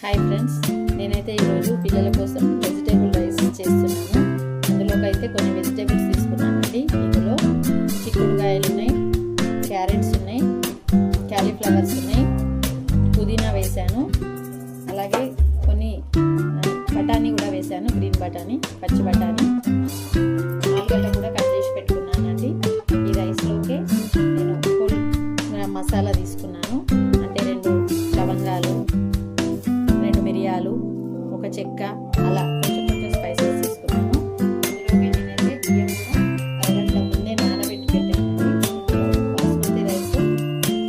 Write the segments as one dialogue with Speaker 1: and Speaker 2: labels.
Speaker 1: Hi friends, నేనైతే ఈరోజు పిల్లల కోసం వెజిటేబుల్ రైస్ చేస్తున్నాను. అందులోకి అయితే కొన్ని వెజిటేబుల్స్ తీసుకున్నానండి. ఇందులో చిక్కుడుకాయలు ఉన్నాయి, క్యారెట్స్ ఉన్నాయి, క్యాలీఫ్లవర్స్ ఉన్నాయి, పుదీనా వేసాను, అలాగే కొన్ని బఠానీ కూడా వేసాను, గ్రీన్ బఠానీ, పచ్చి బఠానీ, ఆలుగడ్డ కూడా కట్ చేసి పెట్టుకున్నానండి. ఈ రైస్లోకి నేను ఫుల్ మసాలా తీసుకున్నాను, అంటే 2 లవంగాలు, 2 మిరియాలు, ఒక చెక్క, అలా కొంచెం కొంచెం స్పైసెస్ తీసుకున్నాను. ఇందులోకి నేనైతే బియ్యం కూడా అరగంట ముందే నానబెట్టి పెట్టానండి. బాస్మతి రైస్,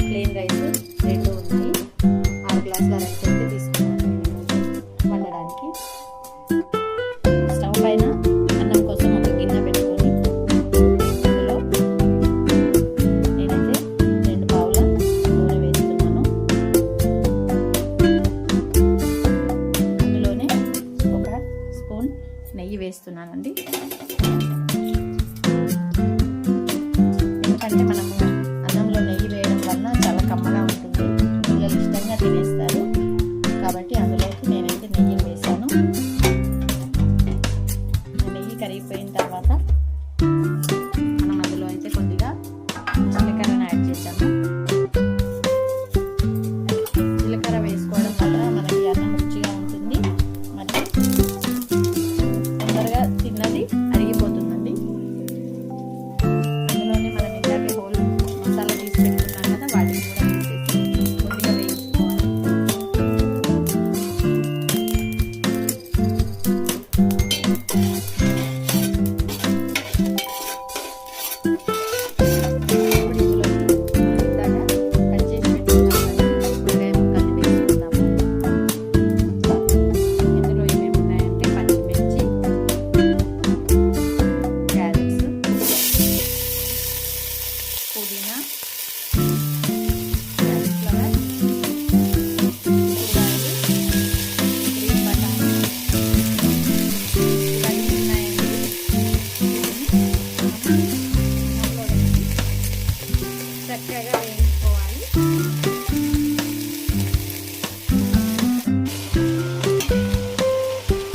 Speaker 1: ప్లెయిన్ రైస్ 2 ఉన్నాయి. 6 గ్లాసుల రైస్ అయితే తీసుకున్నాను వండడానికి. స్టవ్ పైన అన్నం కోసం ఒక గిన్నె పెట్టుకొని అందులో నేనైతే 2 పావుల నూనె వేస్తున్నాను. అందులోనే ఒక స్పూన్ నెయ్యి వేస్తున్నానండి. ఎందుకంటే మనము అన్నంలో నెయ్యి వేయడం వలన చాలా కమ్మగా ఉంటుంది, పిల్లలు ఇష్టంగా తినేస్తారు. కాబట్టి అందులోకి నేనైతే నెయ్యిని వేసాను. నెయ్యి కరిగిపోయిన తర్వాత మనం అందులో అయితే కొద్దిగా జీలకర్రను యాడ్ చేసాము. జీలకర్ర వేసుకోవడం వల్ల మనకి అన్నం రుచిగా ఉంటుంది, మరియు తొందరగా తిన్నది అరిగిపోతుందండి. అందులోనే మనం ఇందాకే హోల్ మసాలా తీసి పెట్టుకున్నాం కదా, వాటిని కూడా వేసేసి కొద్దిగా వేయించుకోవాలి. పుదీనా, క్యాలీఫ్లవర్, చిక్కుడుకాయలు, గ్రీన్ బఠానీ ఇవన్నీ ఉన్నాయండి. అన్నంలో వేసి చక్కగా వేయించుకోవాలి.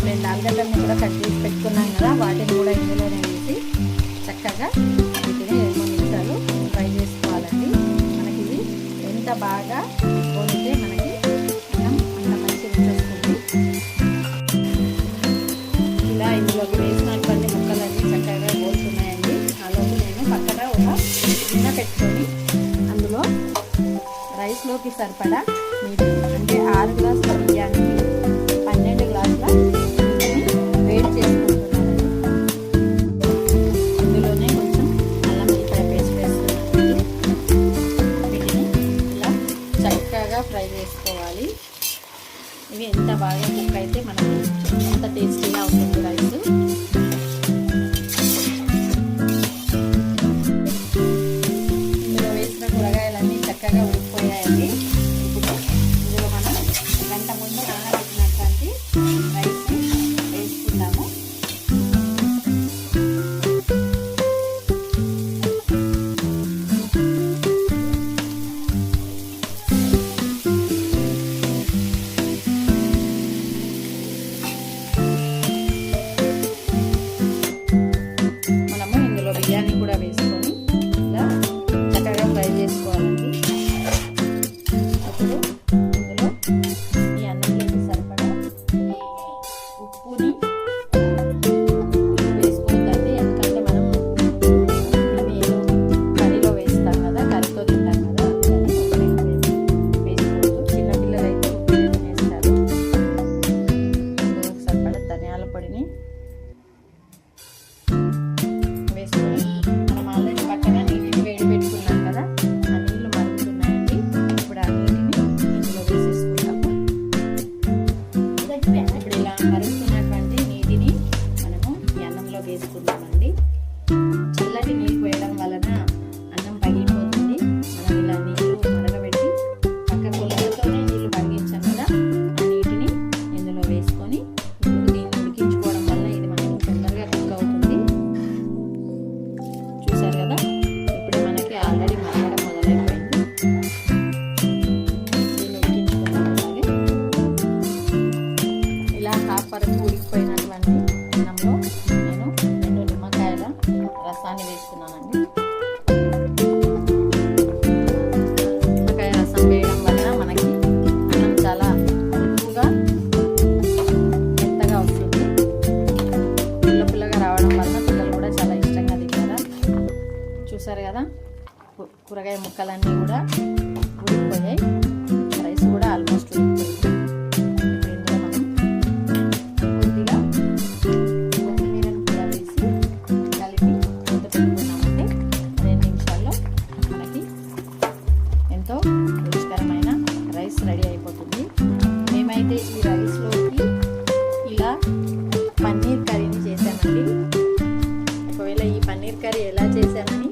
Speaker 1: 2 ఆలుగడ్డలను కూడా కట్ చేసి పెట్టుకున్నాం కదా, వాటిని కూడా ఇందులోనే వేసి చక్కగా వీటిని 2-3 నిమిషాలు ఫ్రై చేసుకోవాలండి. మనకి ఇది ఎంత బాగా వండితే మనకి అన్నం అంత మంచి రుచి వస్తుంది. ఇలా ఇందులోకి వేసినటువంటి ముక్కలన్నీ చక్కగా పోతున్నాయండి. అలాగే నేను పక్కన ఒక గిన్నె పెట్టుకొని అందులో రైస్లోకి సరిపడా నీళ్ళు, అంటే 6 గ్లాసుల బియ్యానికి 12 గ్లాసుల నీటిని వేడి చేసుకుంటున్నానండి. ఇందులోనే కొంచెం అల్లం వెల్లిపాయ పేస్ట్ వేస్తున్నానండి. వీటిని ఇలా చక్కగా ఫ్రై చేసుకోవాలి. ఇవి ఎంత బాగా కుక్ అయితే మనకి అంత టేస్టీగా ఉంటుంది రైస్. ఇందులో వేసిన కూరగాయలన్నీ చక్కగా ఉడికిపోయాయండి. ఇప్పుడు ఇందులో మనం గంట ముందు నానబెట్టినటువంటి రైస్ని వేసుకుందాము. ముక్కలన్నీ కూడా ఉడికిపోయాయి. రైస్ కూడా ఆల్మోస్ట్ ఉడికిపోయింది. ఇప్పుడు ఇందులో మనం కొద్దిగా కొత్తిమీరను కూడా వేసి కలిపి మూత పెట్టుకున్నామంటే 2 నిమిషాల్లో మనకి ఎంతో రుచికరమైన రైస్ రెడీ అయిపోతుంది. మేమైతే ఈ రైస్లోకి ఇలా పన్నీర్ కర్రీని చేశానండి. ఒకవేళ ఈ పన్నీర్ కర్రీ ఎలా చేశానని